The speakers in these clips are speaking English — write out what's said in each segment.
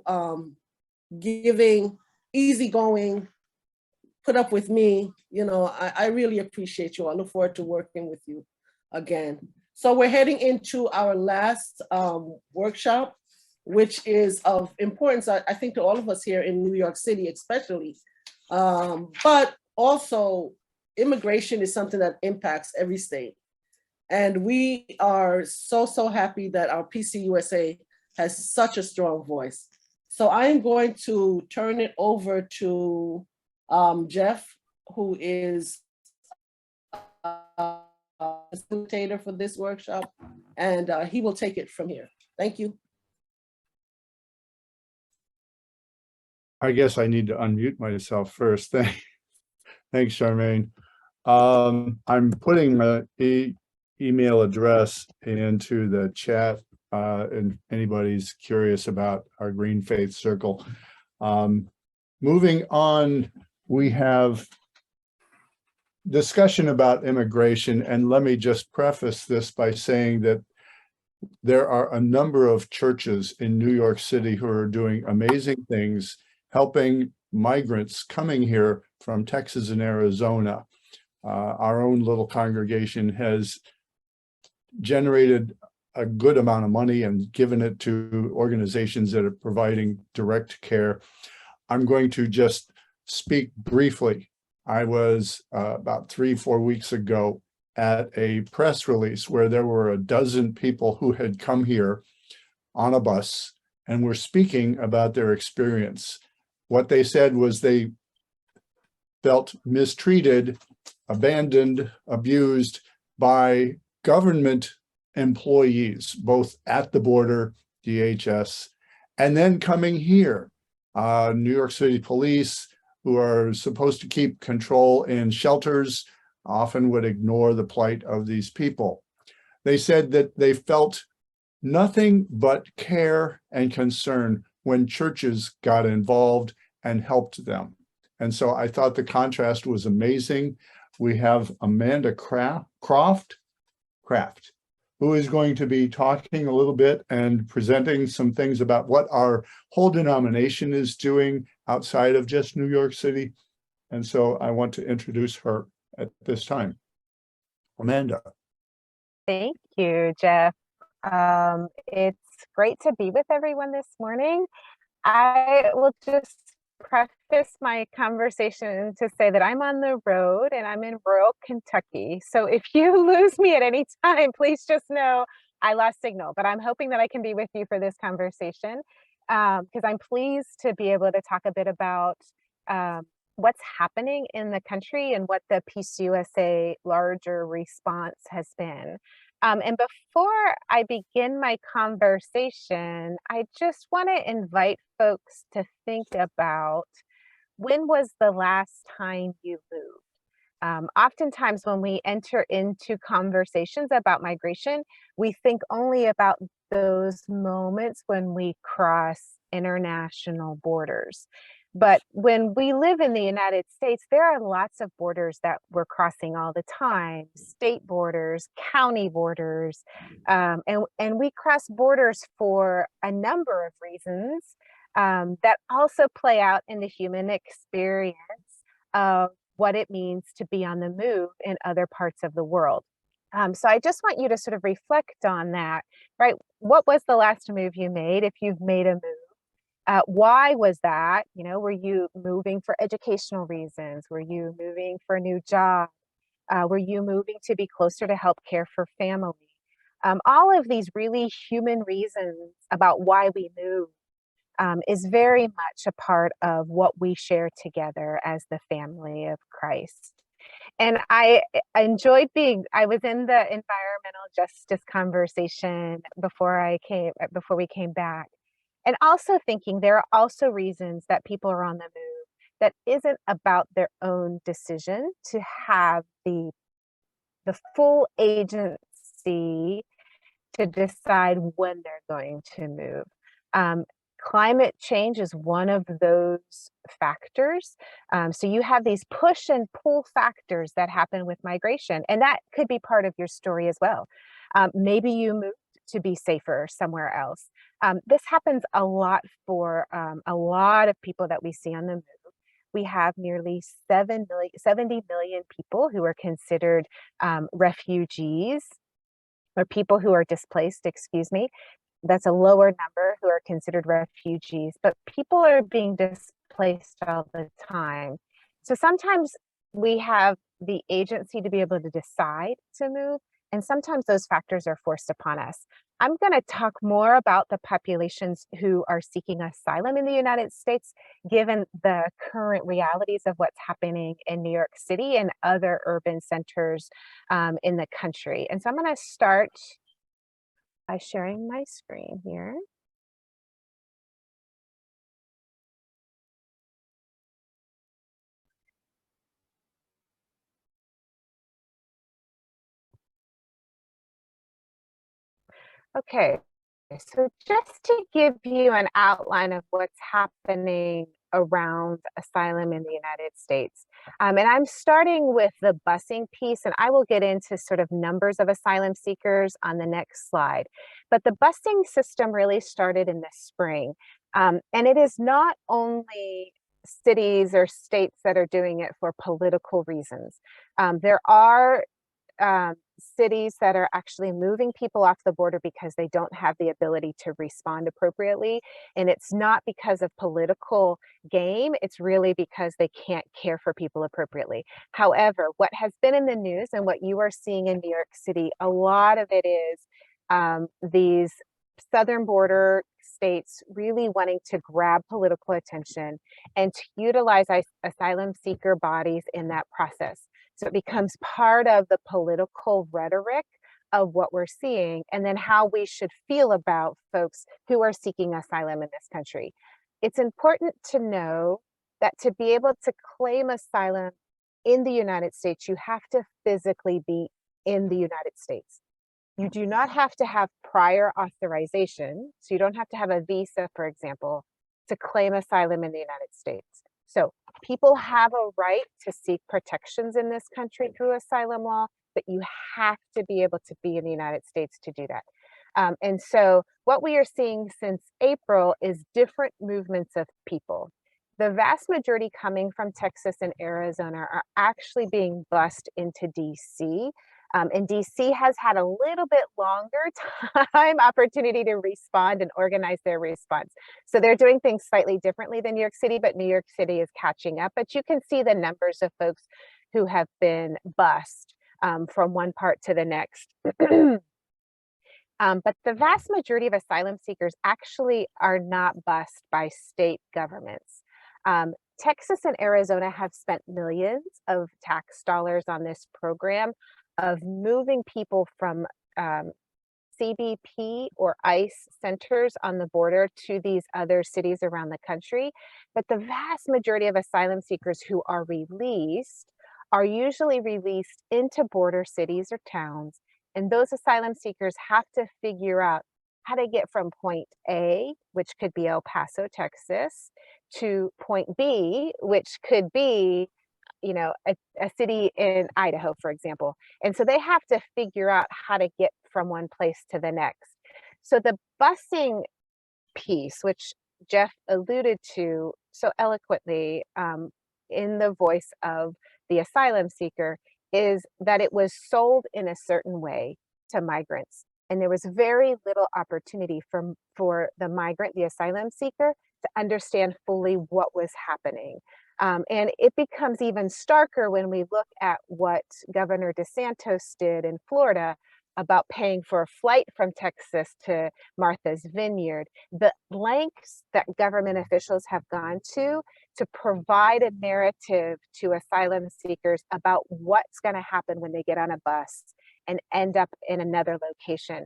so giving, easygoing, put up with me. You know, I really appreciate you. I look forward to working with you again. So we're heading into our last workshop, which is of importance, I think, to all of us here in New York City, especially. But also, immigration is something that impacts every state. And we are so, so happy that our PCUSA has such a strong voice. So I am going to turn it over to Jeff, who is a facilitator for this workshop, and he will take it from here. Thank you. I guess I need to unmute myself first. Thanks, Charmaine. I'm putting my email address into the chat, and anybody's curious about our Green Faith Circle. Moving on, we have discussion about immigration, and let me just preface this by saying that there are a number of churches in New York City who are doing amazing things, helping migrants coming here from Texas and Arizona. Our own little congregation has generated a good amount of money and given it to organizations that are providing direct care. I'm going to just speak briefly. I was about 3-4 weeks ago at a press release where there were a dozen people who had come here on a bus and were speaking about their experience. What they said was they felt mistreated, abandoned, abused by government employees, both at the border, DHS, and then coming here, New York City police, who are supposed to keep control in shelters, often would ignore the plight of these people. They said that they felt nothing but care and concern when churches got involved and helped them. And so I thought the contrast was amazing. We have Amanda Craft, who is going to be talking a little bit and presenting some things about what our whole denomination is doing outside of just New York City. And so I want to introduce her at this time. Amanda. Thank you, Jeff. It's great to be with everyone this morning. I will just preface my conversation to say that I'm on the road and I'm in rural Kentucky. So if you lose me at any time, please just know I lost signal, but I'm hoping that I can be with you for this conversation because I'm pleased to be able to talk a bit about what's happening in the country and what the PCUSA larger response has been. And before I begin my conversation, I just want to invite folks to think about when was the last time you moved? Oftentimes when we enter into conversations about migration, we think only about those moments when we cross international borders. But when we live in the United States, there are lots of borders that we're crossing all the time, state borders, county borders, and we cross borders for a number of reasons that also play out in the human experience of what it means to be on the move in other parts of the world. So I just want you to sort of reflect on that, right? What was the last move you made, if you've made a move? Why was that? You know, were you moving for educational reasons? Were you moving for a new job? Were you moving to be closer to help care for family? All of these really human reasons about why we move is very much a part of what we share together as the family of Christ. And I enjoyed I was in the environmental justice conversation before we came back. And also thinking there are also reasons that people are on the move that isn't about their own decision to have the full agency to decide when they're going to move. Climate change is one of those factors. So you have these push and pull factors that happen with migration, and that could be part of your story as well. Maybe you moved to be safer somewhere else. This happens a lot for a lot of people that we see on the move. We have nearly 70 million people who are considered refugees, or people who are displaced, excuse me. That's a lower number who are considered refugees, but people are being displaced all the time. So sometimes we have the agency to be able to decide to move, and sometimes those factors are forced upon us. I'm going to talk more about the populations who are seeking asylum in the United States, given the current realities of what's happening in New York City and other urban centers in the country. And so I'm going to start by sharing my screen here. Okay, so just to give you an outline of what's happening around asylum in the United States. And I'm starting with the busing piece, and I will get into sort of numbers of asylum seekers on the next slide. But the busing system really started in the spring. And it is not only cities or states that are doing it for political reasons. There are cities that are actually moving people off the border because they don't have the ability to respond appropriately. And it's not because of political game, it's really because they can't care for people appropriately. However, what has been in the news and what you are seeing in New York City, a lot of it is these southern border states really wanting to grab political attention and to utilize asylum seeker bodies in that process. So it becomes part of the political rhetoric of what we're seeing, and then how we should feel about folks who are seeking asylum in this country. It's important to know that to be able to claim asylum in the United States, you have to physically be in the United States. You do not have to have prior authorization, so you don't have to have a visa, for example, to claim asylum in the United States. So people have a right to seek protections in this country through asylum law, but you have to be able to be in the United States to do that. And so what we are seeing since April is different movements of people. The vast majority coming from Texas and Arizona are actually being bused into DC. And DC has had a little bit longer time opportunity to respond and organize their response. So they're doing things slightly differently than New York City, but New York City is catching up. But you can see the numbers of folks who have been bused from one part to the next. But the vast majority of asylum seekers actually are not bused by state governments. Texas and Arizona have spent millions of tax dollars on this program of moving people from CBP or ICE centers on the border to these other cities around the country. But the vast majority of asylum seekers who are released are usually released into border cities or towns. And those asylum seekers have to figure out how to get from point A, which could be El Paso, Texas, to point B, which could be, you know, a city in Idaho, for example. And so they have to figure out how to get from one place to the next. So the busing piece, which Jeff alluded to so eloquently in the voice of the asylum seeker, is that it was sold in a certain way to migrants. And there was very little opportunity for the migrant, the asylum seeker, to understand fully what was happening. And it becomes even starker when we look at what Governor DeSantis did in Florida about paying for a flight from Texas to Martha's Vineyard. The lengths that government officials have gone to provide a narrative to asylum seekers about what's going to happen when they get on a bus and end up in another location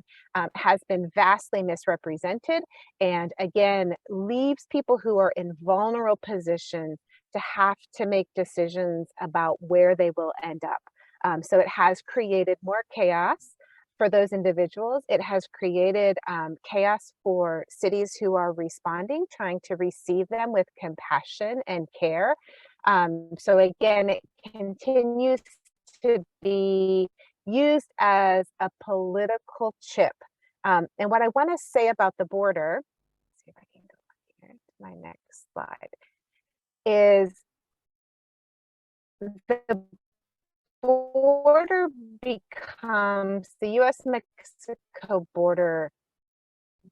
has been vastly misrepresented, and again leaves people who are in vulnerable positions to have to make decisions about where they will end up. So it has created more chaos for those individuals. It has created chaos for cities who are responding, trying to receive them with compassion and care. So again, it continues to be used as a political chip And what I want to say about the border, let's see if I can go here to my next slide, is the border becomes, the US-Mexico border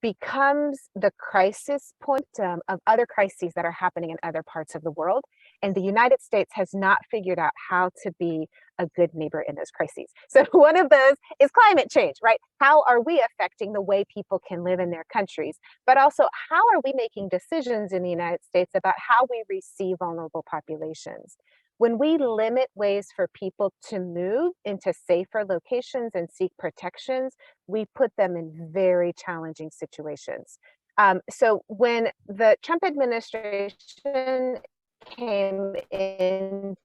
becomes the crisis point of other crises that are happening in other parts of the world. And the United States has not figured out how to be a good neighbor in those crises. So one of those is climate change, right? How are we affecting the way people can live in their countries? But also, how are we making decisions in the United States about how we receive vulnerable populations? When we limit ways for people to move into safer locations and seek protections, we put them in very challenging situations. So when the Trump administration came into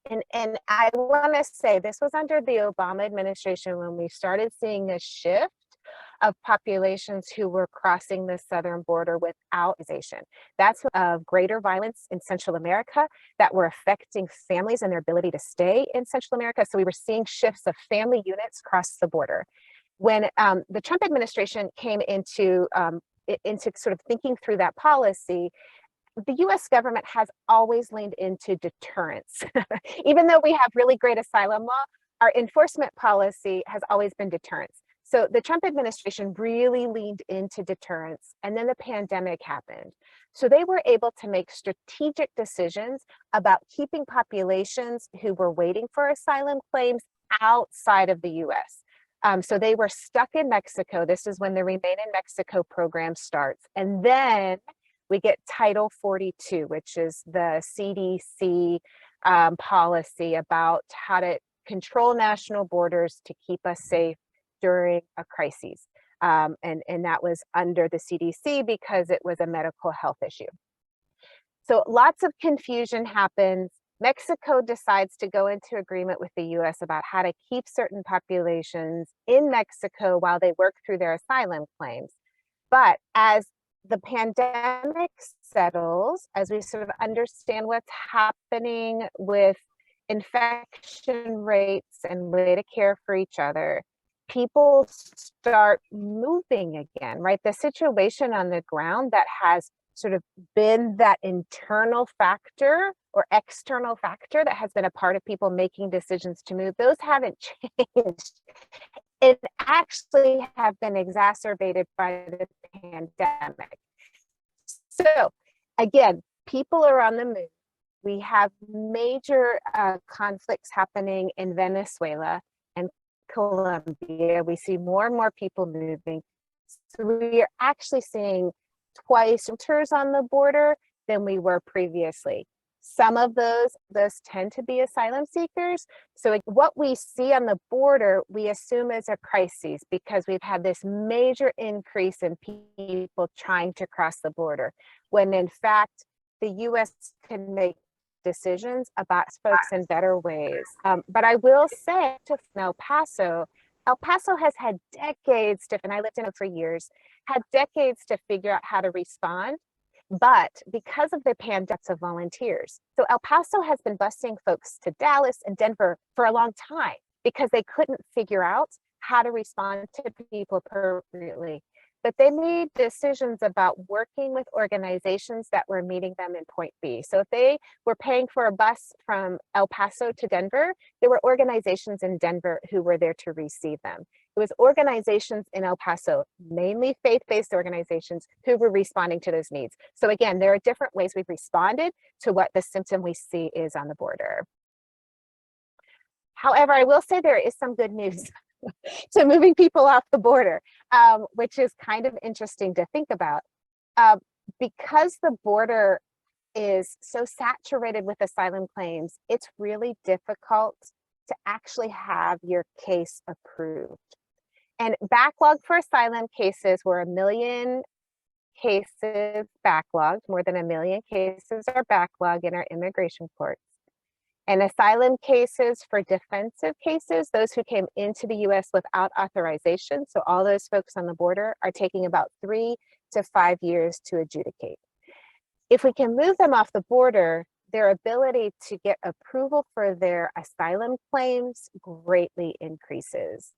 and I want to say this was under the Obama administration when we started seeing a shift of populations who were crossing the southern border without authorization. That's of greater violence in Central America that were affecting families and their ability to stay in Central America. So we were seeing shifts of family units cross the border. When the Trump administration came into sort of thinking through that policy, the US government has always leaned into deterrence. Even though we have really great asylum law, our enforcement policy has always been deterrence. So the Trump administration really leaned into deterrence, and then the pandemic happened. So they were able to make strategic decisions about keeping populations who were waiting for asylum claims outside of the US. So they were stuck in Mexico. This is when the Remain in Mexico program starts. And then we get Title 42, which is the CDC policy about how to control national borders to keep us safe during a crisis. And that was under the CDC because it was a medical health issue. So lots of confusion happens. Mexico decides to go into agreement with the US about how to keep certain populations in Mexico while they work through their asylum claims. But as the pandemic settles, as we sort of understand what's happening with infection rates and way to care for each other, people start moving again, right? The situation on the ground that has sort of been that internal factor or external factor that has been a part of people making decisions to move, those haven't changed. It actually have been exacerbated by the pandemic. So again, people are on the move. We have major conflicts happening in Venezuela and Colombia. We see more and more people moving. So we are actually seeing twice filters on the border than we were previously. Some of those tend to be asylum seekers. So what we see on the border, we assume is a crisis because we've had this major increase in people trying to cross the border, when in fact, the US can make decisions about folks in better ways. But I will say to El Paso has had decades to, and I lived in it for years, had decades to figure out how to respond. But because of the pandemic of volunteers, so El Paso has been busing folks to Dallas and Denver for a long time because they couldn't figure out how to respond to people appropriately. But they made decisions about working with organizations that were meeting them in point B. So if they were paying for a bus from El Paso to Denver, there were organizations in Denver who were there to receive them. It was organizations in El Paso, mainly faith-based organizations, who were responding to those needs. So again, there are different ways we've responded to what the symptom we see is on the border. However, I will say there is some good news to moving people off the border, which is kind of interesting to think about. Because the border is so saturated with asylum claims, it's really difficult to actually have your case approved. And backlog for asylum cases were 1 million cases backlogged, more than 1 million cases are backlogged in our immigration courts. And asylum cases for defensive cases, those who came into the US without authorization, so all those folks on the border, are taking about 3 to 5 years to adjudicate. If we can move them off the border, their ability to get approval for their asylum claims greatly increases.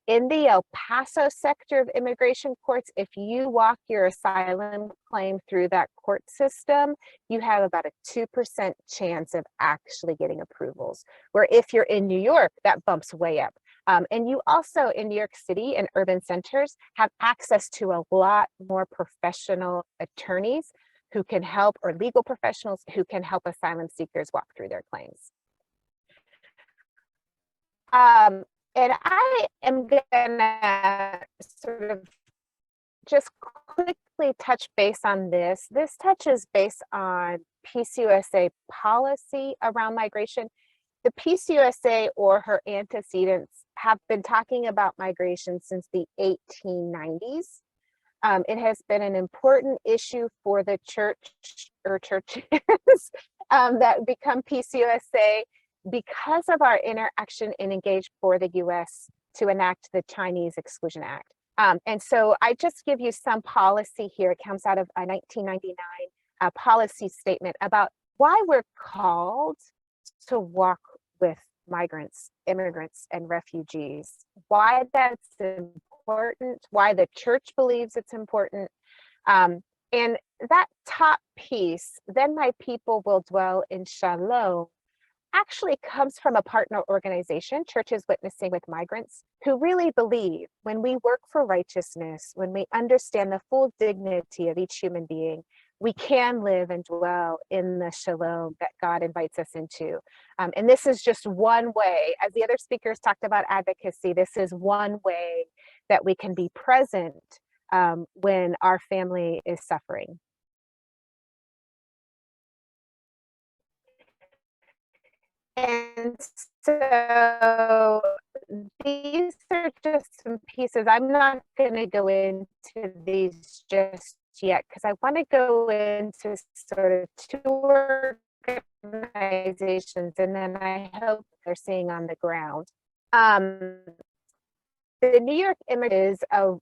In the El Paso sector of immigration courts, if you walk your asylum claim through that court system, you have about a 2% chance of actually getting approvals. Where if you're in New York, that bumps way up. And you also, in New York City and urban centers, have access to a lot more professional attorneys who can help, or legal professionals who can help asylum seekers walk through their claims. And I am gonna sort of just quickly touch base on this. This touches base on PCUSA policy around migration. The PCUSA or her antecedents have been talking about migration since the 1890s. It has been an important issue for the church or churches that become PCUSA because of our interaction and engage for the US to enact the Chinese Exclusion Act. And so I just give you some policy here. It comes out of a 1999 policy statement about why we're called to walk with migrants, immigrants, and refugees, why that's important, why the church believes it's important. And that top piece, then my people will dwell in shalom, actually comes from a partner organization, Churches Witnessing with Migrants, who really believe when we work for righteousness, when we understand the full dignity of each human being, we can live and dwell in the shalom that God invites us into. And this is just one way, as the other speakers talked about advocacy, this is one way that we can be present when our family is suffering. And so these are just some pieces. I'm not going to go into these just yet because I want to go into sort of two organizations, and then I hope they're seeing on the ground. The New York Image is a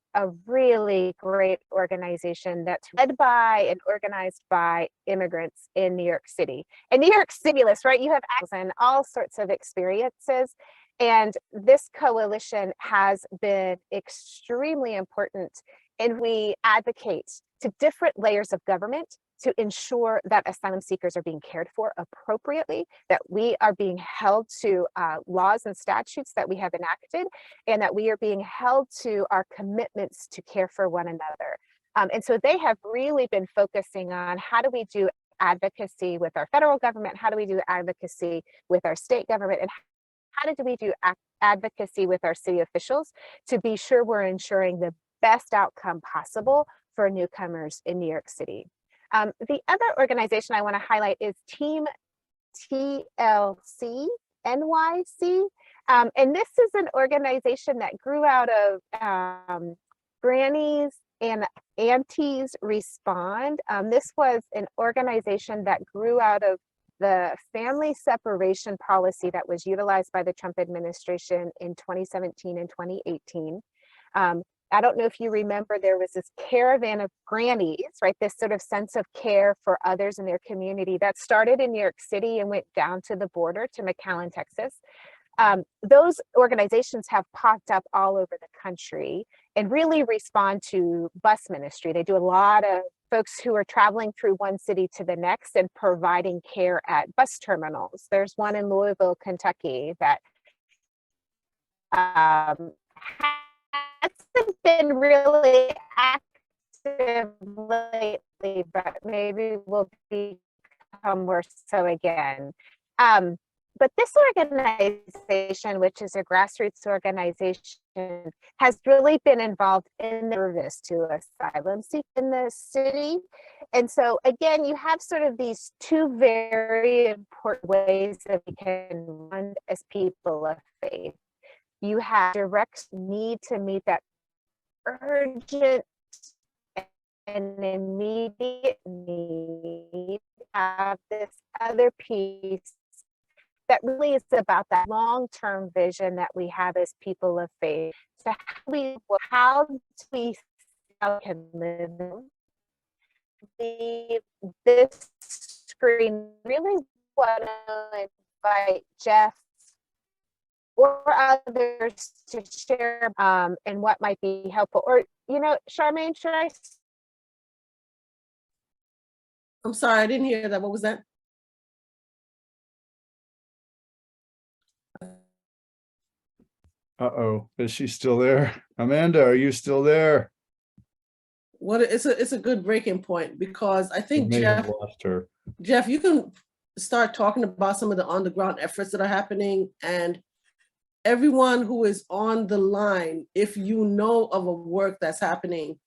really great organization that's led by and organized by immigrants in New York City. And New York City lists, right? You have access and all sorts of experiences. And this coalition has been extremely important. And we advocate to different layers of government to ensure that asylum seekers are being cared for appropriately, that we are being held to laws and statutes that we have enacted, and that we are being held to our commitments to care for one another. And so they have really been focusing on how do we do advocacy with our federal government, how do we do advocacy with our state government, and how do we do advocacy with our city officials to be sure we're ensuring the best outcome possible for newcomers in New York City. The other organization I want to highlight is Team TLC NYC. And this is an organization that grew out of Grannies and Aunties Respond. This was an organization that grew out of the family separation policy that was utilized by the Trump administration in 2017 and 2018. I don't know if you remember, there was this caravan of grannies, right? This sort of sense of care for others in their community that started in New York City and went down to the border to McAllen, Texas. Those organizations have popped up all over the country and really respond to bus ministry. They do a lot of folks who are traveling through one city to the next and providing care at bus terminals. There's one in Louisville, Kentucky that hasn't been really active lately, but maybe will become more so again. But this organization, which is a grassroots organization, has really been involved in the service to asylum seekers in the city. And so again, you have sort of these two very important ways that we can run as people of faith. You have direct need to meet that urgent and immediate need. Have this other piece that really is about that long-term vision that we have as people of faith. So how do we can live this screen, really want to invite Jeff or others to share and what might be helpful. Or, Charmaine, should I? I'm sorry, I didn't hear that. What was that? Uh-oh, is she still there? Amanda, are you still there? It's a good breaking point, because I We think may have lost her. Jeff, you can start talking about some of the on-the-ground efforts that are happening, and everyone who is on the line, if you know of a work that's happening,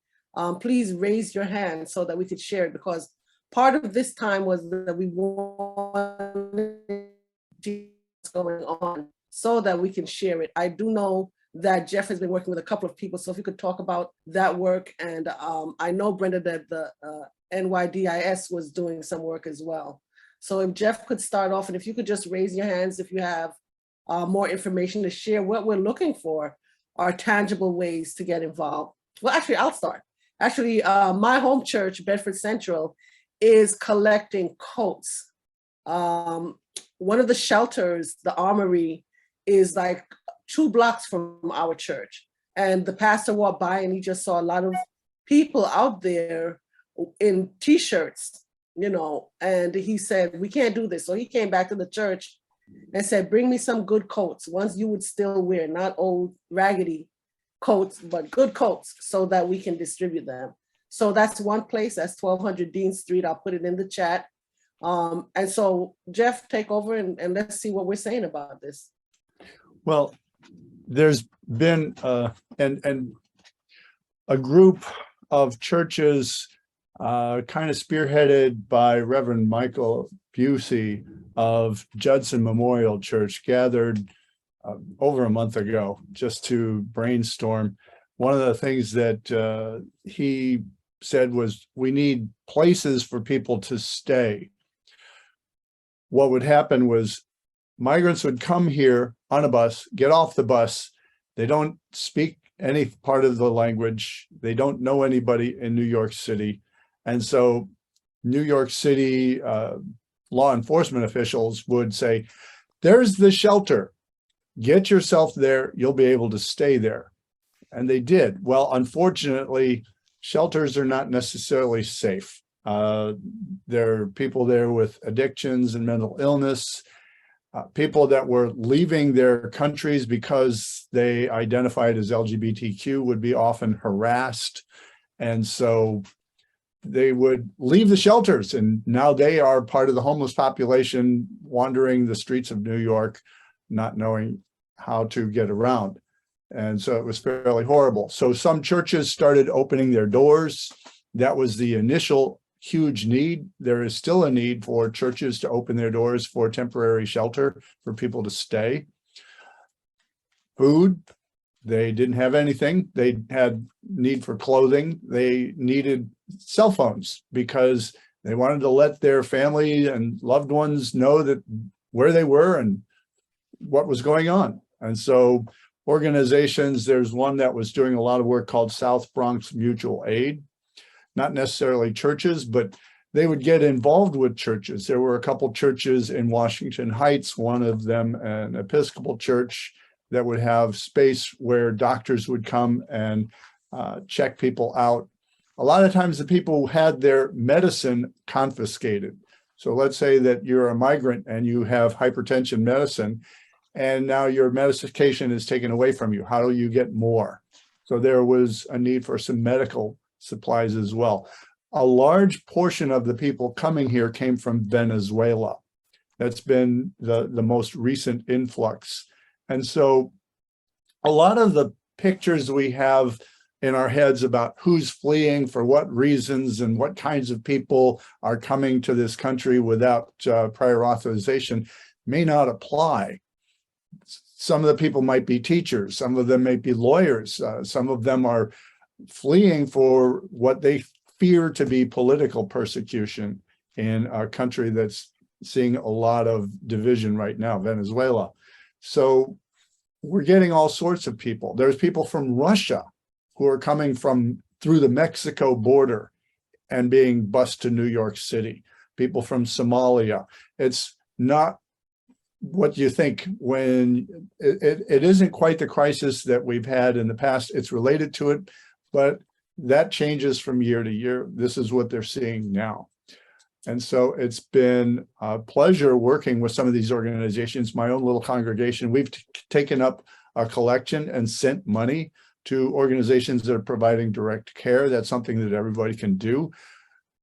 please raise your hand so that we could share it, because part of this time was that we wanted to see what's going on so that we can share it. I do know that Jeff has been working with a couple of people, so if you could talk about that work. And I know, Brenda, that the NYDIS was doing some work as well. So if Jeff could start off, and if you could just raise your hands if you have more information to share. What we're looking for are tangible ways to get involved. Well, actually, I'll start. Actually, my home church, Bedford Central, is collecting coats. One of the shelters, the Armory, is like 2 blocks from our church. And the pastor walked by and he just saw a lot of people out there in t-shirts, and he said, we can't do this. So he came back to the church and said, bring me some good coats, ones you would still wear, not old raggedy coats, but good coats, so that we can distribute them. So that's one place, that's 1200 Dean Street. I'll put it in the chat. And so Jeff, take over and let's see what we're saying about this. Well, there's been and a group of churches kind of spearheaded by Reverend Michael Busey of Judson Memorial Church gathered over a month ago just to brainstorm. One of the things that he said was, we need places for people to stay. What would happen was migrants would come here on a bus, get off the bus. They don't speak any part of the language. They don't know anybody in New York City. And so New York City law enforcement officials would say, there's the shelter. Get yourself there. You'll be able to stay there. And they did. Well, unfortunately, shelters are not necessarily safe. There are people there with addictions and mental illness, people that were leaving their countries because they identified as LGBTQ would be often harassed. And so they would leave the shelters, and now they are part of the homeless population wandering the streets of New York, not knowing how to get around. And so it was fairly horrible. So some churches started opening their doors. That was the initial huge need. There is still a need for churches to open their doors for temporary shelter for people to stay. Food, they didn't have anything. They had need for clothing. They needed cell phones because they wanted to let their family and loved ones know that where they were and what was going on. And so organizations, there's one that was doing a lot of work called South Bronx Mutual Aid, not necessarily churches, but they would get involved with churches. There were a couple churches in Washington Heights, one of them an Episcopal church, that would have space where doctors would come and check people out. A lot of times the people had their medicine confiscated. So let's say that you're a migrant and you have hypertension medicine, and now your medication is taken away from you. How do you get more? So there was a need for some medical supplies as well. A large portion of the people coming here came from Venezuela. That's been the most recent influx. And so a lot of the pictures we have in our heads about who's fleeing for what reasons and what kinds of people are coming to this country without prior authorization may not apply. Some of the people might be teachers, some of them may be lawyers, some of them are fleeing for what they fear to be political persecution in a country that's seeing a lot of division right now, Venezuela. So we're getting all sorts of people. There's people from Russia who are coming from through the Mexico border and being bused to New York City. people from Somalia. It's not what you think when it isn't quite the crisis that we've had in the past. It's related to it, but that changes from year to year. This is what they're seeing now. And so it's been a pleasure working with some of these organizations. My own little congregation, we've taken up a collection and sent money to organizations that are providing direct care. That's something that everybody can do.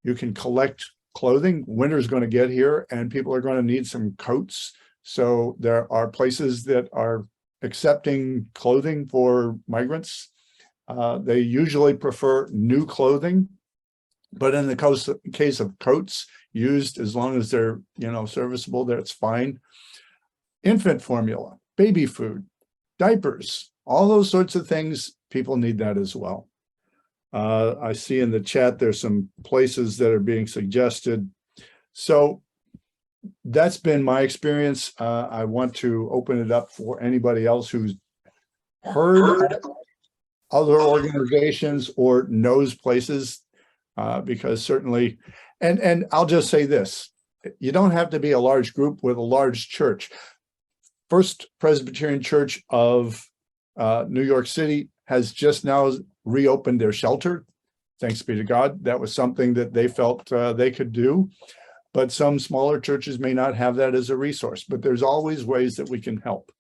You can collect clothing. Winter's going to get here and people are going to need some coats. So there are places that are accepting clothing for migrants. They usually prefer new clothing, but in the case of coats used, as long as they're, serviceable, that's fine. Infant formula, baby food, diapers, all those sorts of things, people need that as well. I see in the chat, there's some places that are being suggested. So that's been my experience. I want to open it up for anybody else who's heard other organizations or knows places, because certainly, and I'll just say this, you don't have to be a large group with a large church. First Presbyterian Church of New York City has just now reopened their shelter. Thanks be to God. That was something that they felt they could do. But some smaller churches may not have that as a resource, but there's always ways that we can help.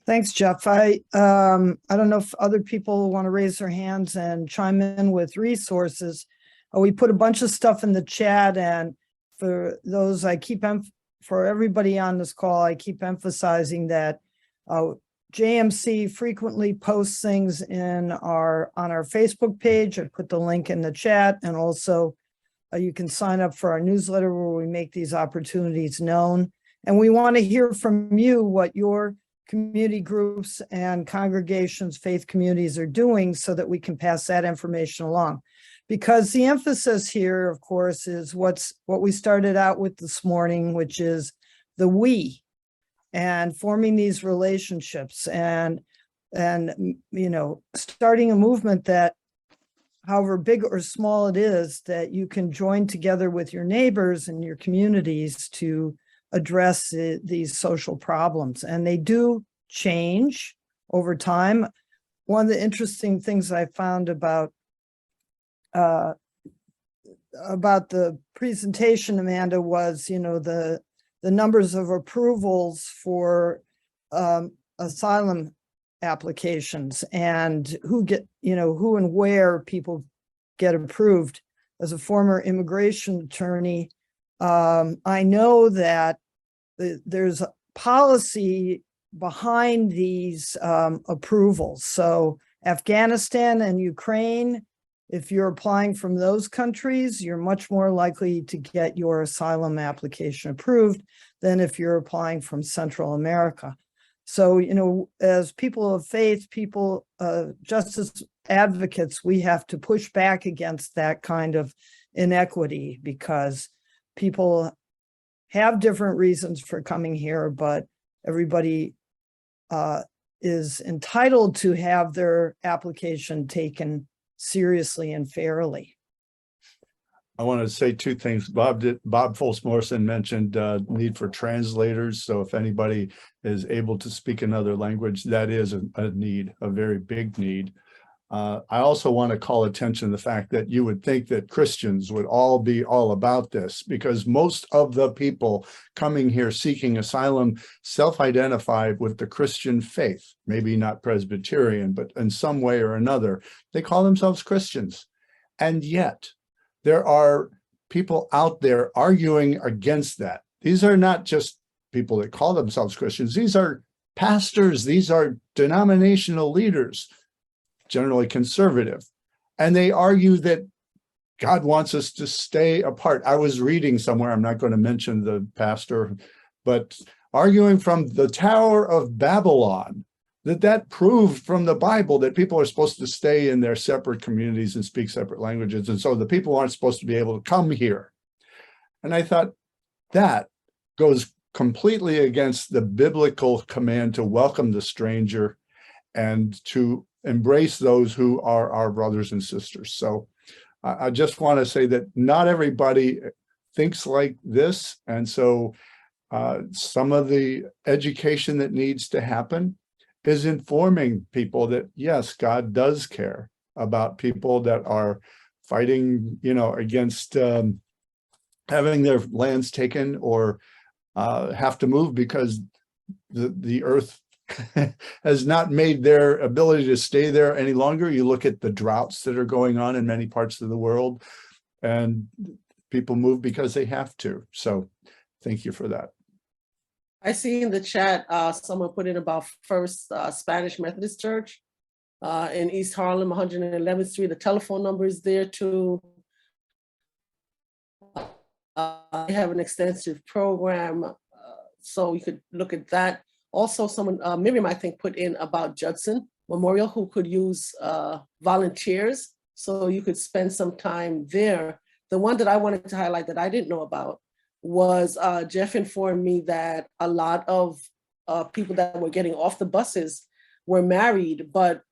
Thanks, Jeff. I don't know if other people want to raise their hands and chime in with resources. We put a bunch of stuff in the chat, and for those, for everybody on this call, I keep emphasizing that JMC frequently posts things on our Facebook page. I put the link in the chat, and also you can sign up for our newsletter where we make these opportunities known. And we want to hear from you what your community groups and congregations, faith communities are doing so that we can pass that information along. Because the emphasis here, of course, is what we started out with this morning, which is the we, and forming these relationships and starting a movement that, however big or small it is, that you can join together with your neighbors and your communities to address these social problems. And they do change over time. One of the interesting things I found about the presentation, Amanda, was, the numbers of approvals for asylum applications and who and where people get approved. As a former immigration attorney, I know that there's a policy behind these approvals. So Afghanistan and Ukraine, if you're applying from those countries, you're much more likely to get your asylum application approved than if you're applying from Central America. So, as people of faith, justice advocates, we have to push back against that kind of inequity, because people have different reasons for coming here, but everybody is entitled to have their application taken seriously and fairly. I want to say two things. Bob Folse-Morrison mentioned need for translators. So if anybody is able to speak another language, that is a need, a very big need. I also want to call attention to the fact that you would think that Christians would all be all about this, because most of the people coming here seeking asylum self-identify with the Christian faith, maybe not Presbyterian, but in some way or another, they call themselves Christians. And yet there are people out there arguing against that. These are not just people that call themselves Christians. These are pastors. These are denominational leaders, generally conservative, and they argue that God wants us to stay apart. I was reading somewhere, I'm not going to mention the pastor, but arguing from the Tower of Babylon, that proved from the Bible that people are supposed to stay in their separate communities and speak separate languages, and so the people aren't supposed to be able to come here. And I thought that goes completely against the biblical command to welcome the stranger and to embrace those who are our brothers and sisters. So I just want to say that not everybody thinks like this. And so some of the education that needs to happen is informing people that, yes, God does care about people that are fighting, against having their lands taken or have to move because the earth has not made their ability to stay there any longer. You look at the droughts that are going on in many parts of the world, and people move because they have to. So thank you for that. I see in the chat, someone put in about First Spanish Methodist Church in East Harlem, 111th Street. The telephone number is there too. They have an extensive program, so you could look at that. Also, someone, Miriam, I think, put in about Judson Memorial, who could use volunteers, so you could spend some time there. The one that I wanted to highlight that I didn't know about was Jeff informed me that a lot of people that were getting off the buses were married, but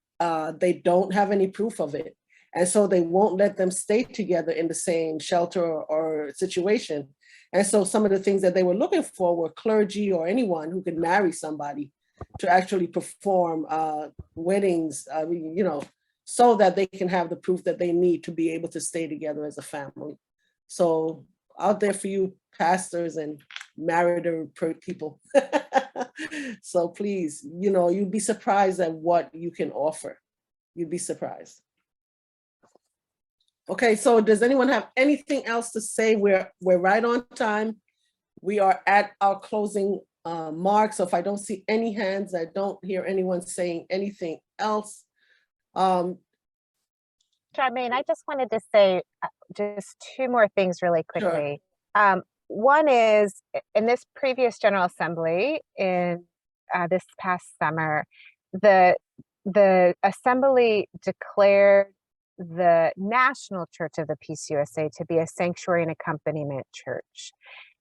they don't have any proof of it. And so they won't let them stay together in the same shelter or situation. And so some of the things that they were looking for were clergy or anyone who could marry somebody to actually perform weddings, so that they can have the proof that they need to be able to stay together as a family. So out there for you pastors and married people. So please, you'd be surprised at what you can offer. You'd be surprised. Okay, so does anyone have anything else to say? We're right on time. We are at our closing mark. So if I don't see any hands, I don't hear anyone saying anything else. Charmaine, I just wanted to say just two more things really quickly. Sure. One is, in this previous General Assembly in this past summer, the Assembly declared the National Church of the PCUSA to be a sanctuary and accompaniment church.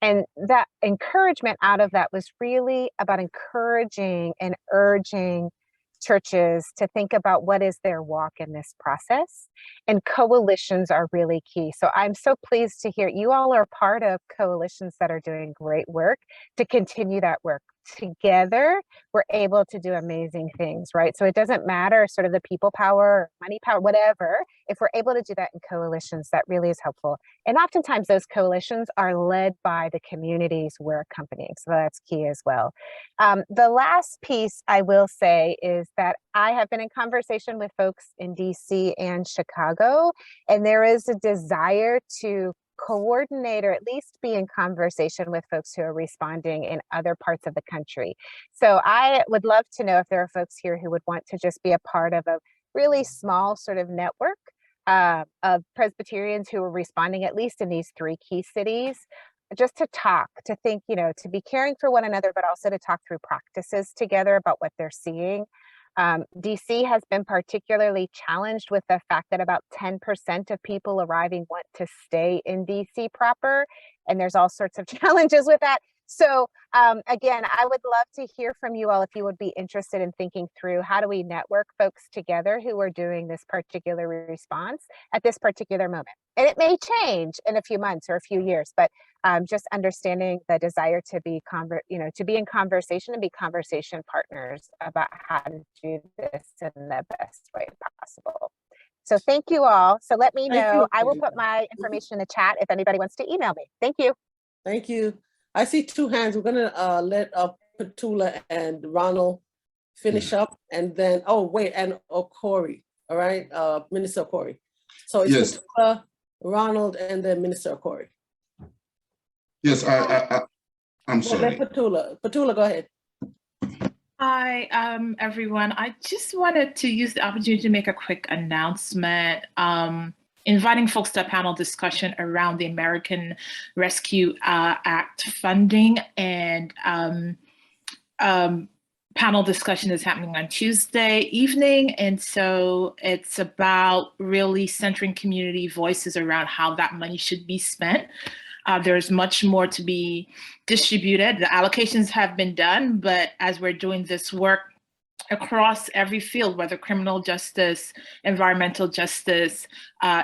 And that encouragement out of that was really about encouraging and urging churches to think about what is their walk in this process. And coalitions are really key. So I'm so pleased to hear you all are part of coalitions that are doing great work to continue that work. Together, we're able to do amazing things, right? So it doesn't matter sort of the people power, money power, whatever. If we're able to do that in coalitions, that really is helpful. And oftentimes those coalitions are led by the communities we're accompanying. So that's key as well. The last piece I will say is that I have been in conversation with folks in DC and Chicago, and there is a desire to coordinate or at least be in conversation with folks who are responding in other parts of the country. So I would love to know if there are folks here who would want to just be a part of a really small sort of network of Presbyterians who are responding, at least in these three key cities, just to talk, to think, to be caring for one another, but also to talk through practices together about what they're seeing. DC has been particularly challenged with the fact that about 10% of people arriving want to stay in DC proper, and there's all sorts of challenges with that. So again, I would love to hear from you all if you would be interested in thinking through how do we network folks together who are doing this particular response at this particular moment. And it may change in a few months or a few years, but just understanding the desire to be in conversation and be conversation partners about how to do this in the best way possible. So thank you all. So let me know. I will put my information in the chat if anybody wants to email me. Thank you. Thank you. I see two hands. We're gonna let Petula and Ronald finish up, and then and Okori. All right, Minister Okori. So it's yes. Petula, Ronald, and then Minister Okori. Yes, I'm sorry. Petula, go ahead. Hi, everyone. I just wanted to use the opportunity to make a quick announcement. Inviting folks to a panel discussion around the American Rescue Act funding, and panel discussion is happening on Tuesday evening. And so it's about really centering community voices around how that money should be spent. There's much more to be distributed. The allocations have been done, but as we're doing this work, across every field, whether criminal justice, environmental justice,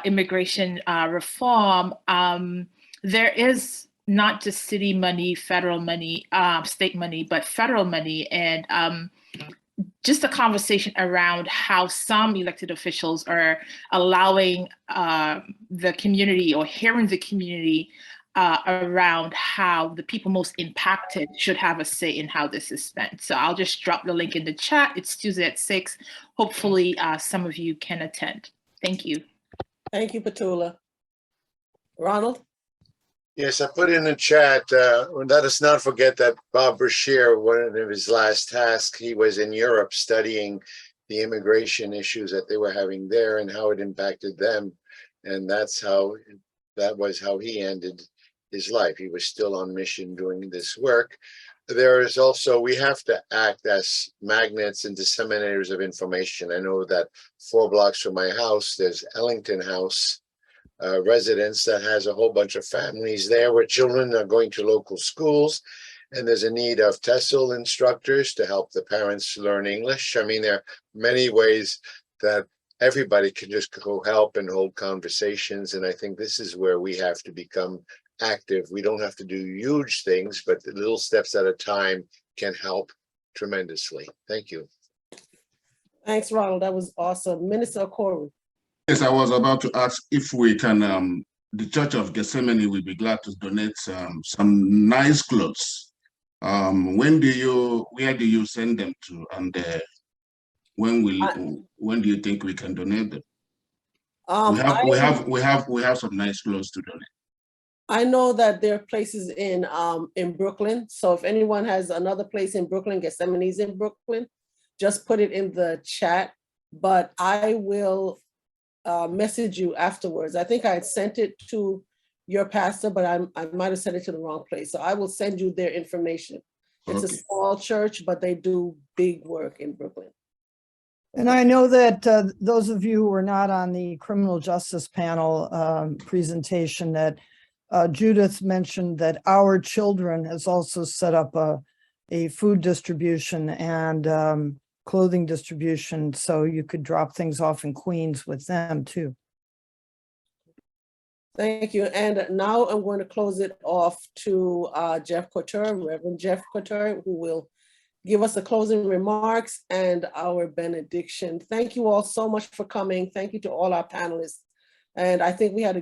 immigration reform, there is not just city money, federal money, state money, but federal money. And just a conversation around how some elected officials are allowing the community or hearing the community around how the people most impacted should have a say in how this is spent. So I'll just drop the link in the chat. It's Tuesday at 6. Hopefully some of you can attend. Thank you. Thank you, Petula. Ronald? Yes, I put in the chat, let us not forget that Bob Brashear, one of his last tasks, he was in Europe studying the immigration issues that they were having there and how it impacted them. And that was how he ended his life. He was still on mission doing this work. There is also, we have to act as magnets and disseminators of information. I know that 4 blocks from my house, there's Ellington House, residence that has a whole bunch of families there where children are going to local schools, and there's a need of TESOL instructors to help the parents learn English. I mean, there are many ways that everybody can just go help and hold conversations, and I think this is where we have to become active. We don't have to do huge things, but the little steps at a time can help tremendously. Thank you. Thanks, Ronald. That was awesome. Minister Okoro. Yes, I was about to ask if we can, the Church of Gethsemane will be glad to donate some nice clothes. Where do you send them to? And when do you think we can donate them? We have some nice clothes to donate. I know that there are places in Brooklyn. So if anyone has another place in Brooklyn, Gethsemane's in Brooklyn, just put it in the chat. But I will message you afterwards. I think I had sent it to your pastor, but I might have sent it to the wrong place. So I will send you their information. It's a small church, but they do big work in Brooklyn. And I know that those of you who are not on the criminal justice panel presentation, that Judith mentioned that Our Children has also set up a food distribution and clothing distribution, so you could drop things off in Queens with them too. Thank you. And now I'm going to close it off to Jeff Couture, Reverend Jeff Couture, who will give us the closing remarks and our benediction. Thank you all so much for coming. Thank you to all our panelists. And I think we had a